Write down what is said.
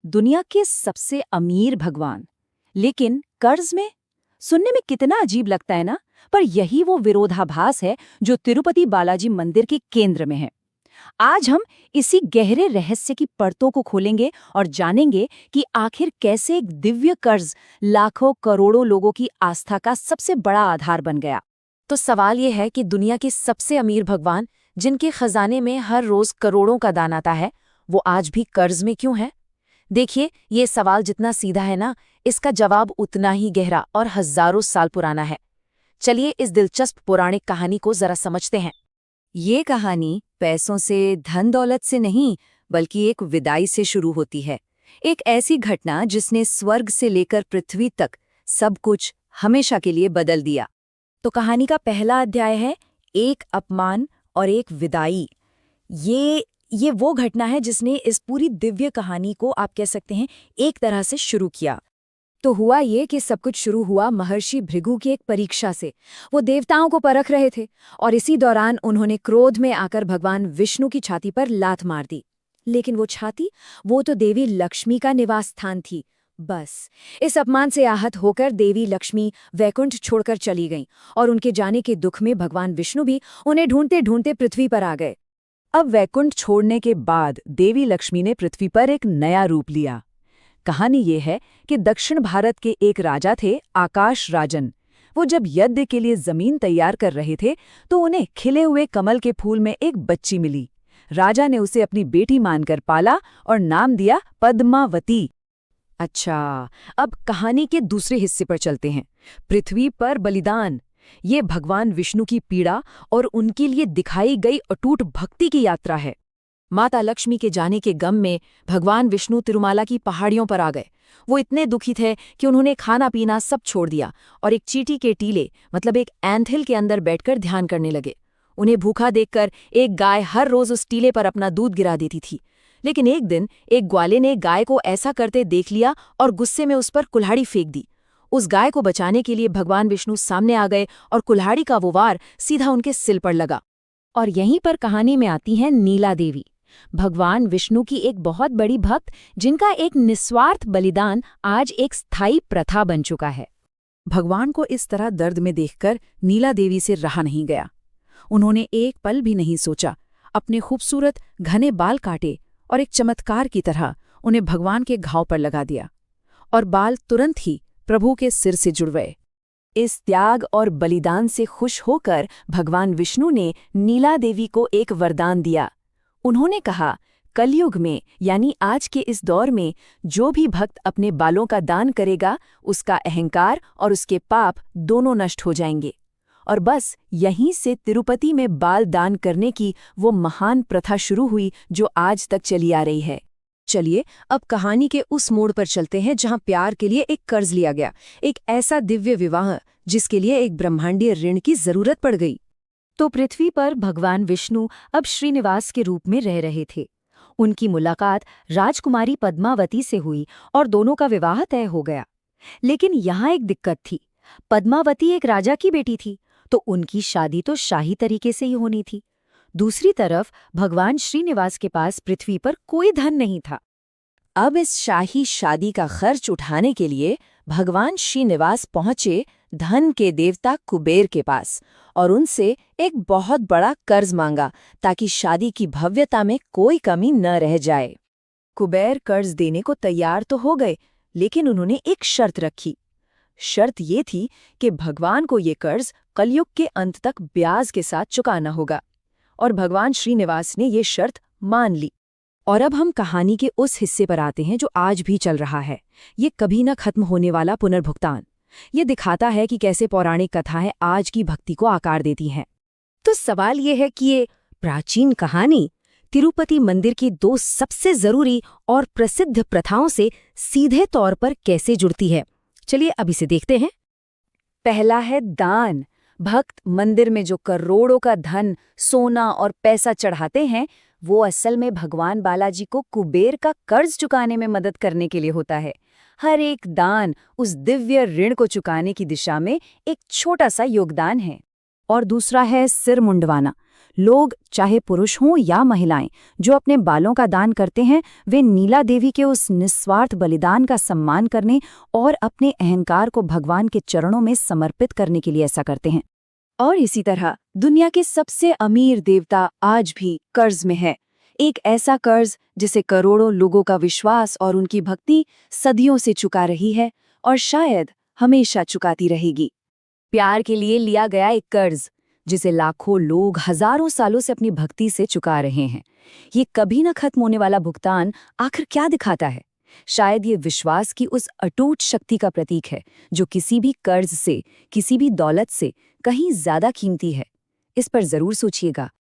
दुनिया के सबसे अमीर भगवान, लेकिन कर्ज में? सुनने में कितना अजीब लगता है ना। पर यही वो विरोधाभास है जो तिरुपति बालाजी मंदिर के केंद्र में है। आज हम इसी गहरे रहस्य की परतों को खोलेंगे और जानेंगे कि आखिर कैसे एक दिव्य कर्ज लाखों करोड़ों लोगों की आस्था का सबसे बड़ा आधार बन गया। तो सवाल ये है कि दुनिया के सबसे अमीर भगवान, जिनके खजाने में हर रोज करोड़ों का दान आता है, वो आज भी कर्ज में क्यों है? देखिए, ये सवाल जितना सीधा है ना, इसका जवाब उतना ही गहरा और हजारों साल पुराना है। चलिए इस दिलचस्प पौराणिक कहानी को जरा समझते हैं। ये कहानी पैसों से, धन दौलत से नहीं, बल्कि एक विदाई से शुरू होती है। एक ऐसी घटना जिसने स्वर्ग से लेकर पृथ्वी तक सब कुछ हमेशा के लिए बदल दिया। तो कहानी का पहला अध्याय है एक अपमान और एक विदाई। ये वो घटना है जिसने इस पूरी दिव्य कहानी को, आप कह सकते हैं, एक तरह से शुरू किया। तो हुआ ये कि सब कुछ शुरू हुआ महर्षि भृगु की एक परीक्षा से। वो देवताओं को परख रहे थे और इसी दौरान उन्होंने क्रोध में आकर भगवान विष्णु की छाती पर लात मार दी। लेकिन वो छाती, वो तो देवी लक्ष्मी का निवास स्थान थी। बस इस अपमान से आहत होकर देवी लक्ष्मी वैकुंठ छोड़कर चली गईं और उनके जाने के दुख में भगवान विष्णु भी उन्हें ढूंढते ढूंढते पृथ्वी पर आ गए। अब वैकुंठ छोड़ने के बाद देवी लक्ष्मी ने पृथ्वी पर एक नया रूप लिया। कहानी ये है कि दक्षिण भारत के एक राजा थे, आकाश राजन। वो जब यज्ञ के लिए जमीन तैयार कर रहे थे तो उन्हें खिले हुए कमल के फूल में एक बच्ची मिली। राजा ने उसे अपनी बेटी मानकर पाला और नाम दिया पद्मावती। अच्छा, अब कहानी के दूसरे हिस्से पर चलते हैं। पृथ्वी पर बलिदान। ये भगवान विष्णु की पीड़ा और उनके लिए दिखाई गई अटूट भक्ति की यात्रा है। माता लक्ष्मी के जाने के गम में भगवान विष्णु तिरुमाला की पहाड़ियों पर आ गए। वो इतने दुखी थे कि उन्होंने खाना पीना सब छोड़ दिया और एक चींटी के टीले, मतलब एक एंटहिल के अंदर बैठकर ध्यान करने लगे। उन्हें भूखा देखकर एक गाय हर रोज उस टीले पर अपना दूध गिरा देती थी। लेकिन एक दिन एक ग्वाले ने गाय को ऐसा करते देख लिया और गुस्से में उस पर कुल्हाड़ी फेंक दी। उस गाय को बचाने के लिए भगवान विष्णु सामने आ गए और कुल्हाड़ी का वो वार सीधा उनके सिर पर लगा। और यहीं पर कहानी में आती हैं नीला देवी, भगवान विष्णु की एक बहुत बड़ी भक्त, जिनका एक निस्वार्थ बलिदान आज एक स्थायी प्रथा बन चुका है। भगवान को इस तरह दर्द में देखकर नीला देवी से रहा नहीं गया। उन्होंने एक पल भी नहीं सोचा, अपने खूबसूरत घने बाल काटे और एक चमत्कार की तरह उन्हें भगवान के घाव पर लगा दिया और बाल तुरंत ही प्रभु के सिर से जुड़ गए। इस त्याग और बलिदान से खुश होकर भगवान विष्णु ने नीला देवी को एक वरदान दिया। उन्होंने कहा, कलयुग में यानी आज के इस दौर में जो भी भक्त अपने बालों का दान करेगा, उसका अहंकार और उसके पाप दोनों नष्ट हो जाएंगे। और बस यहीं से तिरुपति में बाल दान करने की वो महान प्रथा शुरू हुई जो आज तक चली आ रही है। चलिए अब कहानी के उस मोड़ पर चलते हैं जहां प्यार के लिए एक कर्ज लिया गया, एक ऐसा दिव्य विवाह जिसके लिए एक ब्रह्मांडीय ऋण की जरूरत पड़ गई। तो पृथ्वी पर भगवान विष्णु अब श्रीनिवास के रूप में रह रहे थे। उनकी मुलाकात राजकुमारी पद्मावती से हुई और दोनों का विवाह तय हो गया। लेकिन यहाँ एक दिक्कत थी। पद्मावती एक राजा की बेटी थी, तो उनकी शादी तो शाही तरीके से ही होनी थी। दूसरी तरफ भगवान श्रीनिवास के पास पृथ्वी पर कोई धन नहीं था। अब इस शाही शादी का खर्च उठाने के लिए भगवान श्रीनिवास पहुंचे धन के देवता कुबेर के पास और उनसे एक बहुत बड़ा कर्ज मांगा ताकि शादी की भव्यता में कोई कमी न रह जाए। कुबेर कर्ज देने को तैयार तो हो गए, लेकिन उन्होंने एक शर्त रखी। शर्त ये थी कि भगवान को ये कर्ज कलयुग के अंत तक ब्याज के साथ चुकाना होगा, और भगवान श्रीनिवास ने ये शर्त मान ली। और अब हम कहानी के उस हिस्से पर आते हैं जो आज भी चल रहा है, ये कभी न खत्म होने वाला पुनर्भुगतान। ये दिखाता है कि कैसे पौराणिक कथाएं आज की भक्ति को आकार देती हैं। तो सवाल ये है कि ये प्राचीन कहानी तिरुपति मंदिर की दो सबसे जरूरी और प्रसिद्ध प्रथाओं से सीधे तौर पर कैसे जुड़ती है। चलिए अब इसे देखते हैं। पहला है दान। भक्त मंदिर में जो करोड़ों का धन, सोना और पैसा चढ़ाते हैं, वो असल में भगवान बालाजी को कुबेर का कर्ज चुकाने में मदद करने के लिए होता है। हर एक दान उस दिव्य ऋण को चुकाने की दिशा में एक छोटा सा योगदान है। और दूसरा है सिर मुंडवाना। लोग, चाहे पुरुष हों या महिलाएं, जो अपने बालों का दान करते हैं, वे नीला देवी के उस निस्वार्थ बलिदान का सम्मान करने और अपने अहंकार को भगवान के चरणों में समर्पित करने के लिए ऐसा करते हैं। और इसी तरह दुनिया के सबसे अमीर देवता आज भी कर्ज में है। एक ऐसा कर्ज जिसे करोड़ों लोगों का विश्वास और उनकी भक्ति सदियों से चुका रही है और शायद हमेशा चुकाती रहेगी। प्यार के लिए लिया गया एक कर्ज जिसे लाखों लोग हजारों सालों से अपनी भक्ति से चुका रहे हैं। ये कभी न खत्म होने वाला भुगतान आखिर क्या दिखाता है? शायद ये विश्वास की उस अटूट शक्ति का प्रतीक है जो किसी भी कर्ज से, किसी भी दौलत से कहीं ज्यादा कीमती है। इस पर जरूर सोचिएगा।